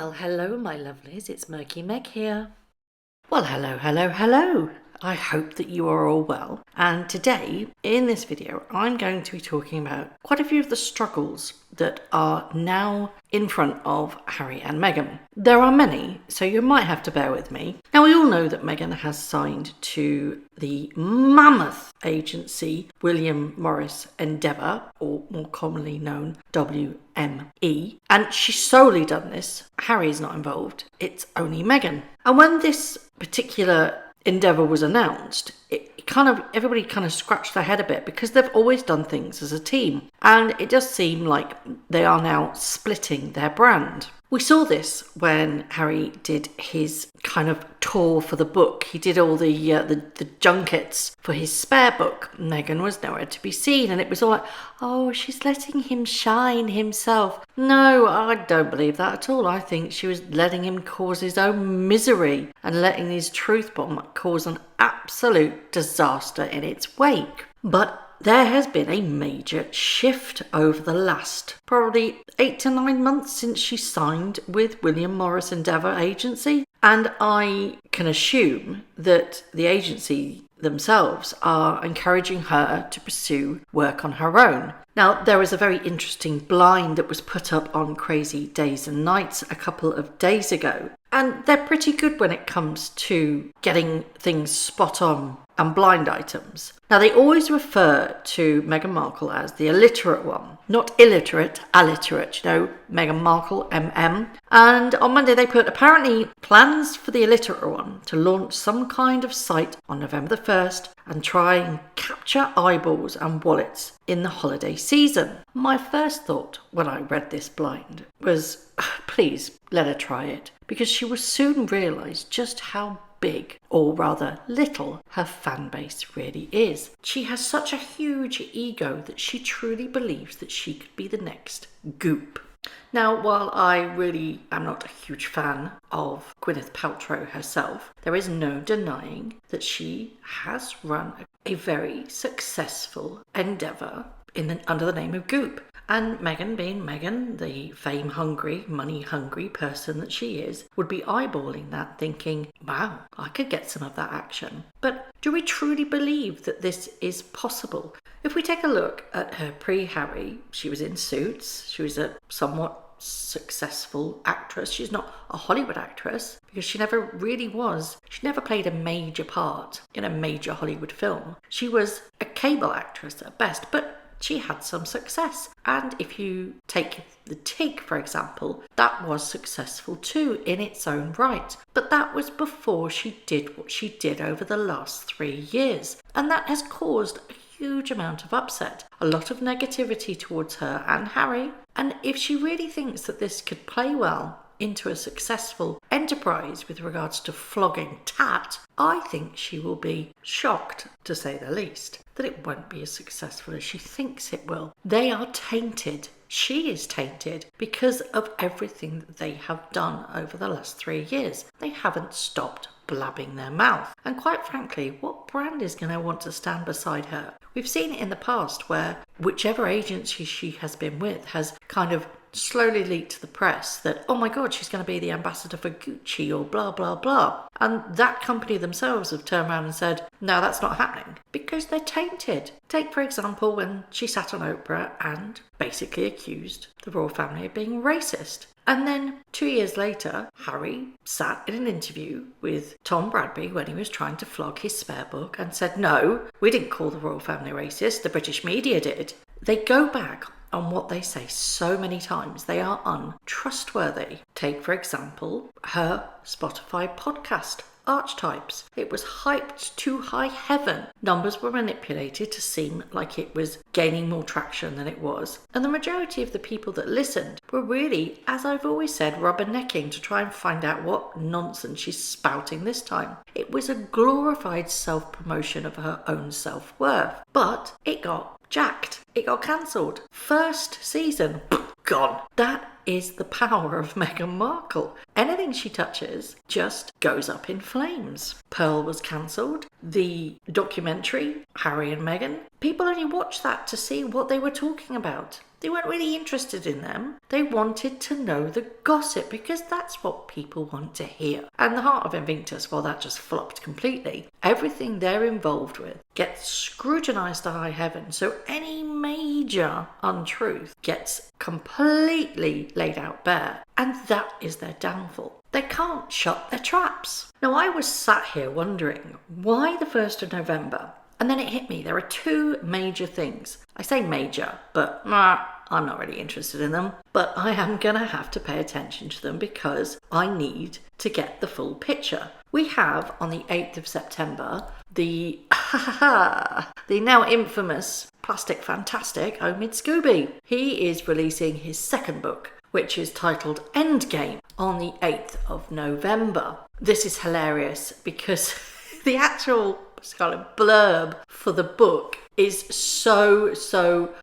Well, hello, my lovelies. It's Murky Meg here. Well, hello. I hope that you are all well. And today, in this video, I'm going to be talking about quite a few of the struggles that are now in front of Harry and Meghan. There are many, so you might have to bear with me. Now, we all know that Meghan has signed to the mammoth agency William Morris Endeavour, or more commonly known WME, and she's solely done this. Harry's not involved. It's only Meghan. And when this particular endeavour was announced, everybody kind of scratched their head a bit because they've always done things as a team, and it does seem like they are now splitting their brand. We saw this when Harry did his kind of tour for the book. He did all the junkets for his spare book. Meghan was nowhere to be seen, and it was all like, oh, she's letting him shine himself. No, I don't believe that at all. I think she was letting him cause his own misery and letting his truth bomb cause an absolute disaster in its wake. But there has been a major shift over the last probably 8 to 9 months since she signed with William Morris Endeavour Agency. And I can assume that the agency themselves are encouraging her to pursue work on her own. Now, there was a very interesting blind that was put up on Crazy Days and Nights a couple of days ago. And they're pretty good when it comes to getting things spot on and blind items. Now, they always refer to Meghan Markle as the illiterate one. Not illiterate, alliterate, Meghan Markle, MM. And on Monday they put apparently plans for the illiterate one to launch some kind of site on November the 1st and try and capture eyeballs and wallets in the holiday season. My first thought when I read this blind was, please let her try it, because she will soon realise just how big, or rather little, her fan base really is. She has such a huge ego that she truly believes that she could be the next Goop. Now, while I really am not a huge fan of Gwyneth Paltrow herself, there is no denying that she has run a very successful endeavour under the name of Goop. And Meghan, being Meghan, the fame-hungry, money-hungry person that she is, would be eyeballing that thinking, wow, I could get some of that action. But do we truly believe that this is possible? If we take a look at her pre-Harry, she was in Suits. She was a somewhat successful actress. She's not a Hollywood actress because she never really was. She never played a major part in a major Hollywood film. She was a cable actress at best, but she had some success. And if you take the TIG, for example, that was successful too in its own right. But that was before she did what she did over the last 3 years. And that has caused a huge amount of upset, a lot of negativity towards her and Harry. And if she really thinks that this could play well into a successful enterprise with regards to flogging tat, I think she will be shocked, to say the least, that it won't be as successful as she thinks it will. They are tainted. She is tainted because of everything that they have done over the last 3 years. They haven't stopped blabbing their mouth. And quite frankly, what brand is going to want to stand beside her? We've seen it in the past where whichever agency she has been with has kind of slowly leaked to the press that, oh my God, she's going to be the ambassador for Gucci or blah, blah, blah. And that company themselves have turned around and said, no, that's not happening because they're tainted. Take, for example, when she sat on Oprah and basically accused the royal family of being racist. And then 2 years later, Harry sat in an interview with Tom Bradby when he was trying to flog his spare book and said, no, we didn't call the royal family racist, the British media did. They go back on what they say so many times. They are untrustworthy. Take, for example, her Spotify podcast, Archetypes. It was hyped to high heaven. Numbers were manipulated to seem like it was gaining more traction than it was. And the majority of the people that listened were really, as I've always said, rubbernecking to try and find out what nonsense she's spouting this time. It was a glorified self-promotion of her own self-worth. But it got jacked. It got cancelled. First season, gone. That is the power of Meghan Markle. Anything she touches just goes up in flames. Pearl was cancelled. the documentary, Harry and Meghan, people only watched that to see what they were talking about. They weren't really interested in them. They wanted to know the gossip because that's what people want to hear. And the Heart of Invictus, well, that just flopped completely. Everything they're involved with gets scrutinised to high heaven. So any major untruth gets completely laid out bare. And that is their downfall. They can't shut their traps. Now, I was sat here wondering why the 1st of November? And then it hit me. There are two major things. I say major, but I'm not really interested in them. But I am going to have to pay attention to them because I need to get the full picture. We have on the 8th of September the now infamous Plastic Fantastic Omid Scooby. He is releasing his second book, which is titled Endgame, on the 8th of November. This is hilarious because the actual kind of blurb for the book is so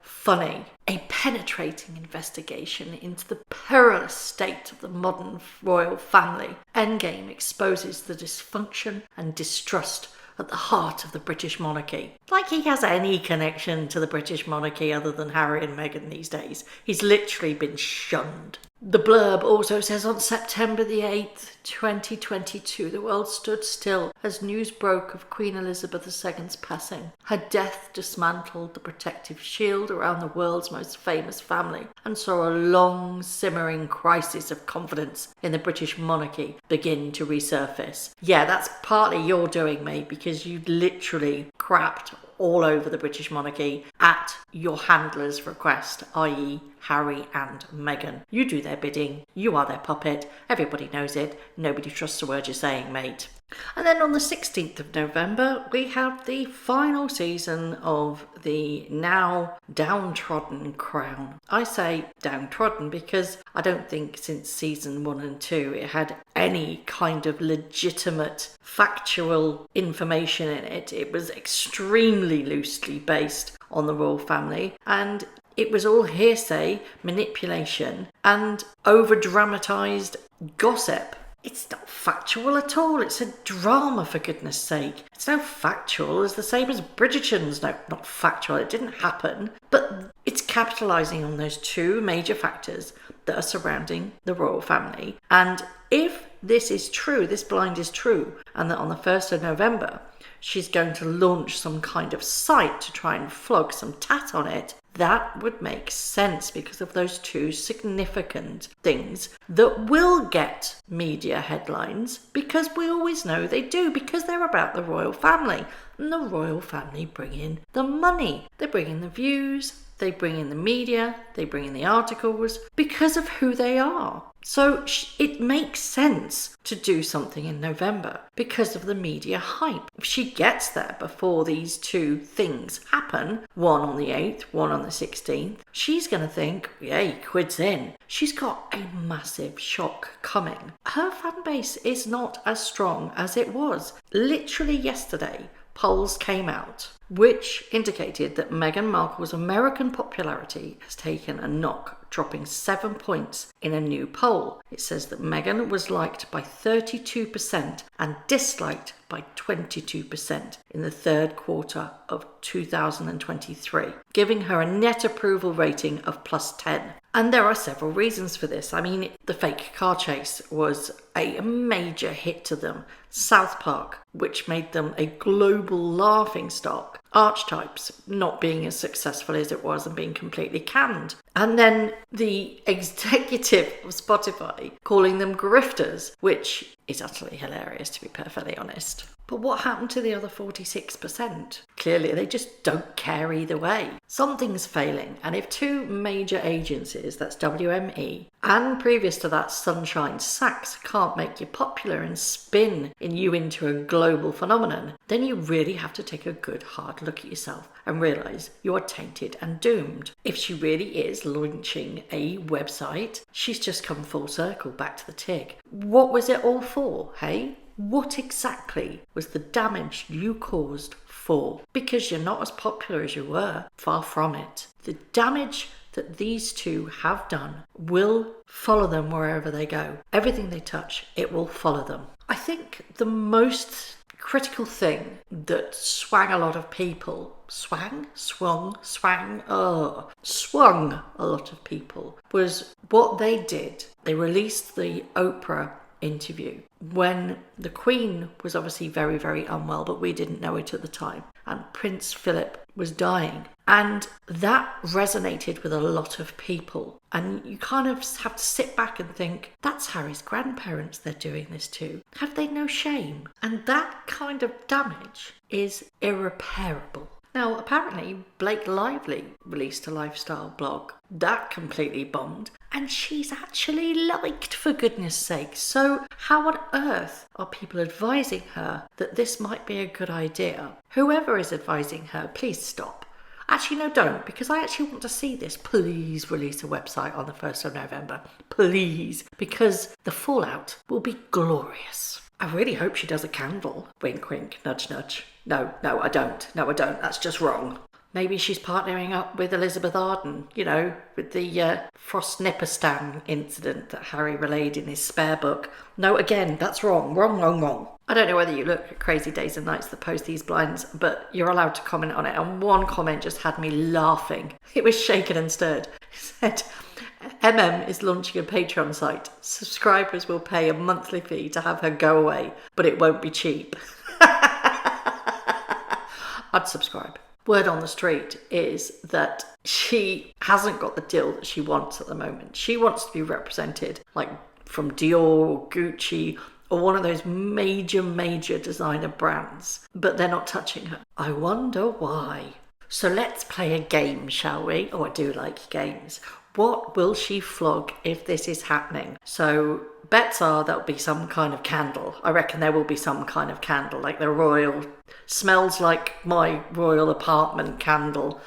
funny. A penetrating investigation into the perilous state of the modern royal family. Endgame exposes the dysfunction and distrust at the heart of the British monarchy. Like he has any connection to the British monarchy other than Harry and Meghan these days. He's literally been shunned. The blurb also says on September the 8th, 2022, the world stood still as news broke of Queen Elizabeth II's passing. Her death dismantled the protective shield around the world's most famous family and saw a long simmering crisis of confidence in the British monarchy begin to resurface. Yeah, that's partly your doing, mate, because you literally crapped all over the British monarchy at your handler's request, i.e. Harry and Meghan. You do their bidding, you are their puppet, everybody knows it, nobody trusts a word you're saying, mate. And then on the 16th of November, we have the final season of the now downtrodden Crown. I say downtrodden because I don't think since season 1 and 2 it had any kind of legitimate factual information in it. It was extremely loosely based on the royal family, and it was all hearsay, manipulation, and over-dramatised gossip. It's not factual at all. It's a drama, for goodness sake. It's no factual. It's the same as Bridgerton's. No, not factual. It didn't happen. But it's capitalising on those two major factors that are surrounding the royal family. And if this is true, this blind is true, and that on the 1st of November, she's going to launch some kind of site to try and flog some tat on it, that would make sense because of those two significant things that will get media headlines, because we always know they do, because they're about the royal family. And the royal family bring in the money. They bring in the views, they bring in the media, they bring in the articles because of who they are. So it makes sense to do something in November because of the media hype. If she gets there before these two things happen, one on the 8th, one on the 16th, she's going to think, yay, quid's in. She's got a massive shock coming. Her fan base is not as strong as it was. Literally yesterday, polls came out which indicated that Meghan Markle's American popularity has taken a knock, dropping 7 points in a new poll. It says that Meghan was liked by 32% and disliked by 22% in the third quarter of 2023, giving her a net approval rating of +10. And there are several reasons for this. I mean, the fake car chase was a major hit to them. South Park, which made them a global laughingstock. Archetypes not being as successful as it was and being completely canned. And then the executive of Spotify calling them grifters, which is utterly hilarious, to be perfectly honest. But what happened to the other 46%? Clearly, they just don't care either way. Something's failing, and if two major agencies, that's WME, and previous to that Sunshine Sachs, can't make you popular and spin you into a global phenomenon, then you really have to take a good hard look at yourself and realise you are tainted and doomed. If she really is launching a website, she's just come full circle back to the TIG. What was it all for, hey? What exactly was the damage you caused for? Because you're not as popular as you were. Far from it. The damage that these two have done will follow them wherever they go. Everything they touch, it will follow them. I think the most critical thing that swung a lot of people, swung a lot of people, was what they did. They released the Oprah interview when the Queen was obviously very, very unwell, but we didn't know it at the time, and Prince Philip was dying. And that resonated with a lot of people. And you kind of have to sit back and think, that's Harry's grandparents they're doing this to. Have they no shame? And that kind of damage is irreparable. Now, apparently, Blake Lively released a lifestyle blog. That completely bombed. And she's actually liked, for goodness sake. So how on earth are people advising her that this might be a good idea? Whoever is advising her, please stop. Actually, no, don't, because I actually want to see this. Please release a website on the 1st of November. Please, because the fallout will be glorious. I really hope she does a candle. Wink, wink, nudge, nudge. No, I don't. That's just wrong. Maybe she's partnering up with Elizabeth Arden, with the Frost Nipperstan incident that Harry relayed in his spare book. No, again, that's wrong. Wrong. I don't know whether you look at Crazy Days and Nights that post these blinds, but you're allowed to comment on it. And one comment just had me laughing. It was shaken and stirred. It said, is launching a Patreon site. Subscribers will pay a monthly fee to have her go away, but it won't be cheap. I'd subscribe. Word on the street is that she hasn't got the deal that she wants at the moment. She wants to be represented like from Dior or Gucci or one of those major designer brands, but they're not touching her. I wonder why. So let's play a game, shall we? Oh, I do like games. What will she flog if this is happening? So bets are there'll be some kind of candle. I reckon there will be some kind of candle, like the royal, smells like my royal apartment candle.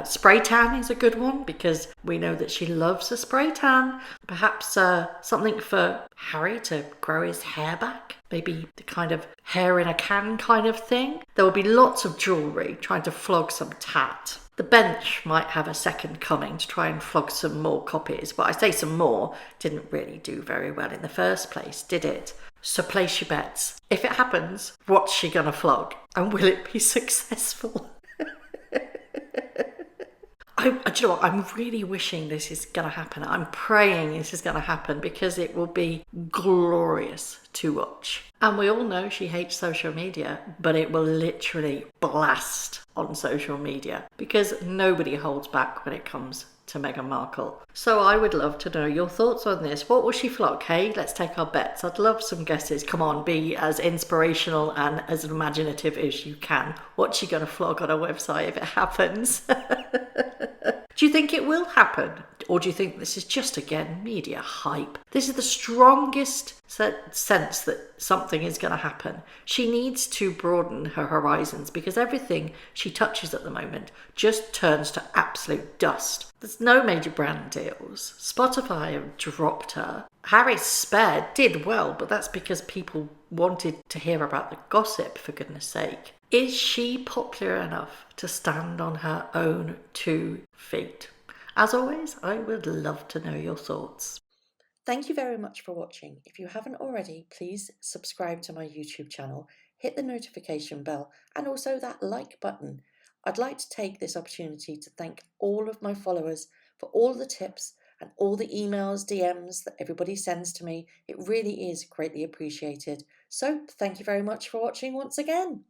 Spray tan is a good one because we know that she loves a spray tan. Perhaps something for Harry to grow his hair back. Maybe the kind of hair in a can kind of thing. There will be lots of jewellery trying to flog some tat. The bench might have a second coming to try and flog some more copies, but I say some more, didn't really do very well in the first place, did it? So place your bets. If it happens, what's she gonna flog? And will it be successful? Do you know what? I'm really wishing this is going to happen. I'm praying this is going to happen because it will be glorious to watch. And we all know she hates social media, but it will literally blast on social media because nobody holds back when it comes to Meghan Markle. So I would love to know your thoughts on this. What will she flog? Hey, let's take our bets. I'd love some guesses. Come on, be as inspirational and as imaginative as you can. What's she going to flog on her website if it happens? Do you think it will happen? Or do you think this is just, again, media hype? This is the strongest sense that something is going to happen. She needs to broaden her horizons because everything she touches at the moment just turns to absolute dust. There's no major brand deals. Spotify have dropped her. Harry's Spare did well, but that's because people wanted to hear about the gossip, for goodness sake. Is she popular enough to stand on her own 2 feet? As always, I would love to know your thoughts. Thank you very much for watching. If you haven't already, please subscribe to my YouTube channel, hit the notification bell, and also that like button. I'd like to take this opportunity to thank all of my followers for all the tips and all the emails, DMs that everybody sends to me. It really is greatly appreciated. So thank you very much for watching once again.